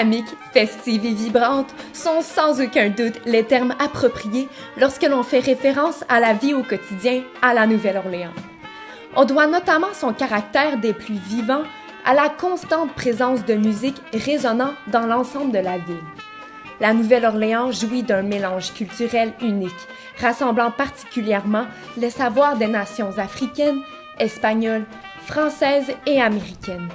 dynamique, festive et vibrante sont sans aucun doute les termes appropriés lorsque l'on fait référence à la vie au quotidien à la Nouvelle-Orléans. On doit notamment son caractère des plus vivants à la constante présence de musique résonnant dans l'ensemble de la ville. La Nouvelle-Orléans jouit d'un mélange culturel unique, rassemblant particulièrement les savoirs des nations africaines, espagnoles, françaises et américaines.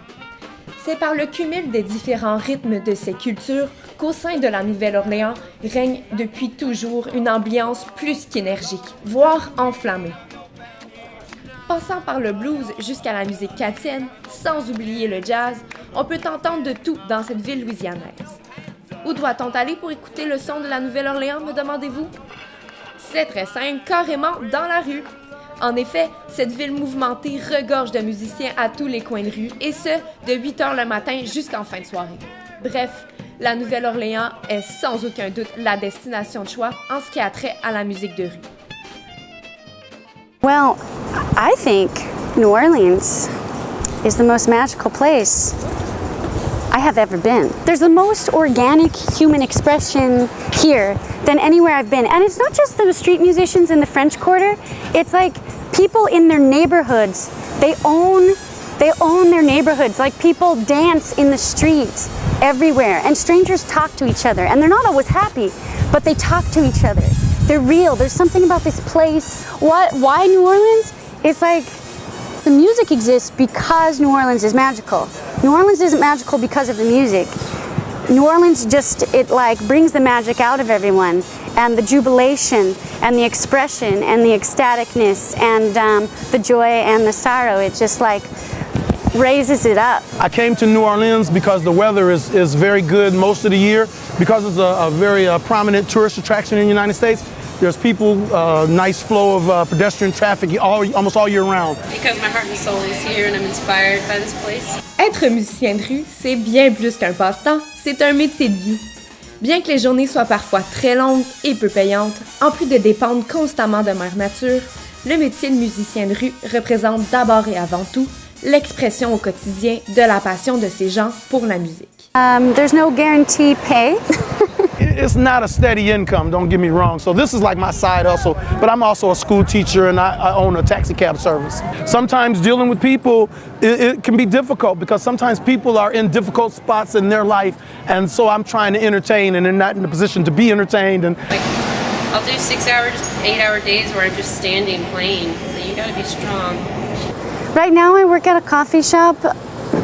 C'est par le cumul des différents rythmes de ces cultures qu'au sein de la Nouvelle-Orléans règne depuis toujours une ambiance plus qu'énergique, voire enflammée. Passant par le blues jusqu'à la musique chrétienne, sans oublier le jazz, on peut entendre de tout dans cette ville louisianaise. Où doit-on aller pour écouter le son de la Nouvelle-Orléans, me demandez-vous? C'est très simple, carrément dans la rue. En effet, cette ville mouvementée regorge de musiciens à tous les coins de rue, et ce, de 8 h le matin jusqu'en fin de soirée. Bref, la Nouvelle-Orléans est sans aucun doute la destination de choix en ce qui a trait à la musique de rue. Well, I think New Orleans is the most magical place I have ever been. There's the most organic human expression here than anywhere I've been. And it's not just the street musicians in the French Quarter. It's like people in their neighborhoods. They own their neighborhoods. Like people dance in the streets everywhere. And strangers talk to each other. And they're not always happy, but they talk to each other. They're real. There's something about this place. Why New Orleans? It's like the music exists because New Orleans is magical. New Orleans isn't magical because of the music. New Orleans it brings the magic out of everyone, and the jubilation and the expression and the ecstaticness and the joy and the sorrow. It just raises it up. I came to New Orleans because the weather is very good most of the year, because it's a very prominent tourist attraction in the United States. There's people, nice flow of pedestrian traffic almost all year round. Because my heart and soul is here and I'm inspired by this place. Être musicien de rue, c'est bien plus qu'un passe-temps, c'est un métier de vie. Bien que les journées soient parfois très longues et peu payantes, en plus de dépendre constamment de mère nature, le métier de musicien de rue représente d'abord et avant tout l'expression au quotidien de la passion de ces gens pour la musique. There's no guarantee pay. It's not a steady income, don't get me wrong. So this is like my side hustle, but I'm also a school teacher and I own a taxi cab service. Sometimes dealing with people, it can be difficult because sometimes people are in difficult spots in their life, and so I'm trying to entertain and they're not in a position to be entertained. And I'll do 6 hours, 8-hour days where I'm just standing playing, so you gotta be strong. Right now I work at a coffee shop,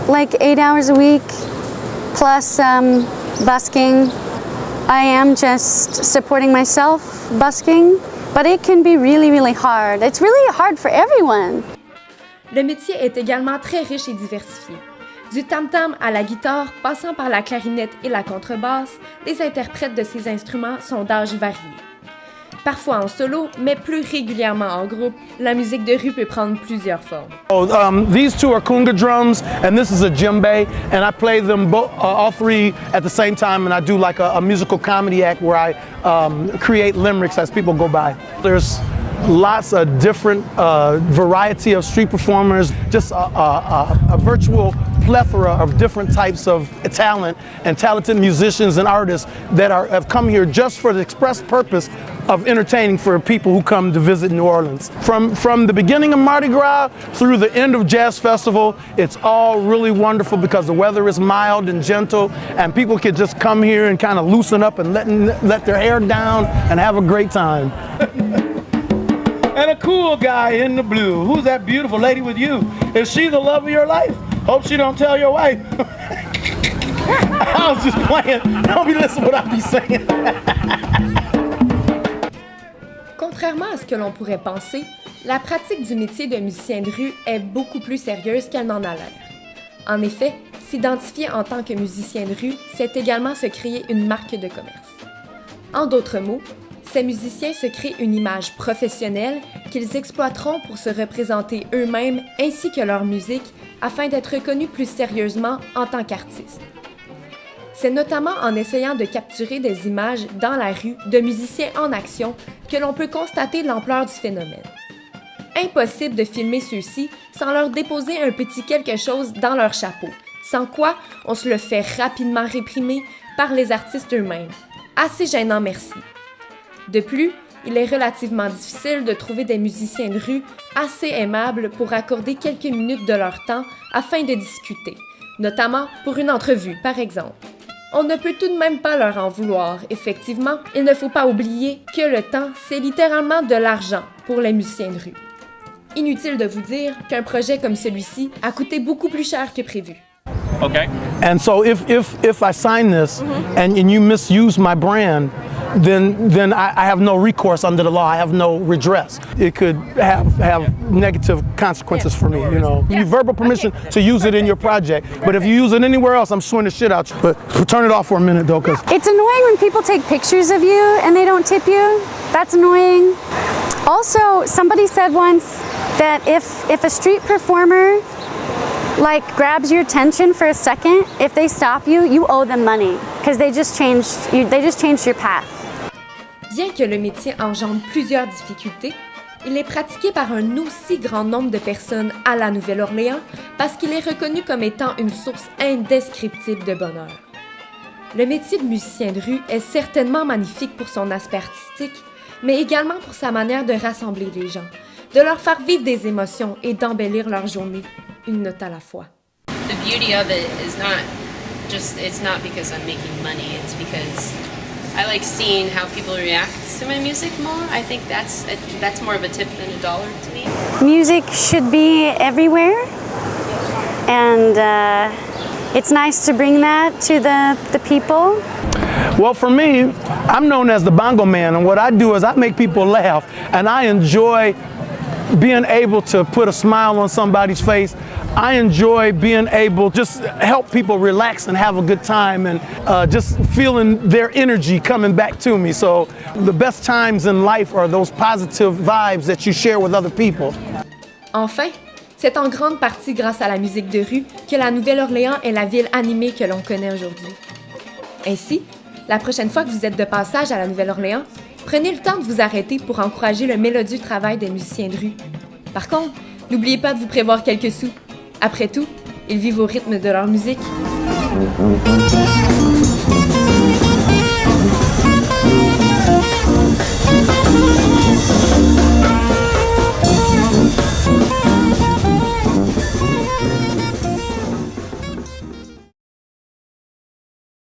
8 hours a week, plus busking. I am just supporting myself, busking, but it can be really, really hard. It's really hard for everyone. Le métier est également très riche et diversifié. Du tam-tam à la guitare, passant par la clarinette et la contrebasse, les interprètes de ces instruments sont d'âge varié. Parfois en solo, mais plus régulièrement en groupe, la musique de rue peut prendre plusieurs formes. These two are conga drums, and this is a djembe, and I play them all three at the same time, and I do a musical comedy act where I create limericks as people go by. There's lots of different variety of street performers, just a virtual plethora of different types of talent and talented musicians and artists that have come here just for the express purpose of entertaining for people who come to visit New Orleans. From the beginning of Mardi Gras through the end of Jazz Festival, it's all really wonderful because the weather is mild and gentle, and people can just come here and kind of loosen up and let their hair down and have a great time. And a cool guy in the blue. Who's that beautiful lady with you? Is she the love of your life? Hope she don't tell your wife. I was just playing. Don't be listening to what I be saying. Contrairement à ce que l'on pourrait penser, la pratique du métier de musicien de rue est beaucoup plus sérieuse qu'elle n'en a l'air. En effet, s'identifier en tant que musicien de rue, c'est également se créer une marque de commerce. En d'autres mots, ces musiciens se créent une image professionnelle qu'ils exploiteront pour se représenter eux-mêmes ainsi que leur musique afin d'être reconnus plus sérieusement en tant qu'artistes. C'est notamment en essayant de capturer des images dans la rue de musiciens en action que l'on peut constater l'ampleur du phénomène. Impossible de filmer ceux-ci sans leur déposer un petit quelque chose dans leur chapeau, sans quoi on se le fait rapidement réprimer par les artistes eux-mêmes. Assez gênant, merci. De plus, il est relativement difficile de trouver des musiciens de rue assez aimables pour accorder quelques minutes de leur temps afin de discuter, notamment pour une entrevue, par exemple. On ne peut tout de même pas leur en vouloir. Effectivement, il ne faut pas oublier que le temps, c'est littéralement de l'argent pour les musiciens de rue. Inutile de vous dire qu'un projet comme celui-ci a coûté beaucoup plus cher que prévu. Okay. And so if I sign this and you misuse my brand, then I have no recourse under the law. I have no redress. It could have negative consequences for me, you know. You need verbal permission to use it in your project, but if you use it anywhere else, I'm suing the shit out you. But turn it off for a minute though, cause It's annoying when people take pictures of you and they don't tip you. That's annoying. Also, somebody said once that if a street performer like grabs your attention for a second, if they stop you, you owe them money because they just changed your path. Bien que le métier engendre plusieurs difficultés, il est pratiqué par un aussi grand nombre de personnes à la Nouvelle-Orléans parce qu'il est reconnu comme étant une source indescriptible de bonheur. Le métier de musicien de rue est certainement magnifique pour son aspect artistique, mais également pour sa manière de rassembler les gens, de leur faire vivre des émotions et d'embellir leur journée, une note à la fois. The beauty of it is it's not because I'm making money, it's because I like seeing how people react to my music more. I think that's more of a tip than $1 to me. Music should be everywhere, and it's nice to bring that to the people. well, for me, I'm known as the bongo man, and what I do is I make people laugh, and I enjoy being able to put a smile on somebody's face. I enjoy being able to just help people relax and have a good time and just feeling their energy coming back to me. So the best times in life are those positive vibes that you share with other people. Enfin, c'est en grande partie grâce à la musique de rue que la Nouvelle-Orléans est la ville animée que l'on connaît aujourd'hui. Ainsi, la prochaine fois que vous êtes de passage à la Nouvelle-Orléans, prenez le temps de vous arrêter pour encourager le mélodieux travail des musiciens de rue. Par contre, n'oubliez pas de vous prévoir quelques sous. Après tout, ils vivent au rythme de leur musique.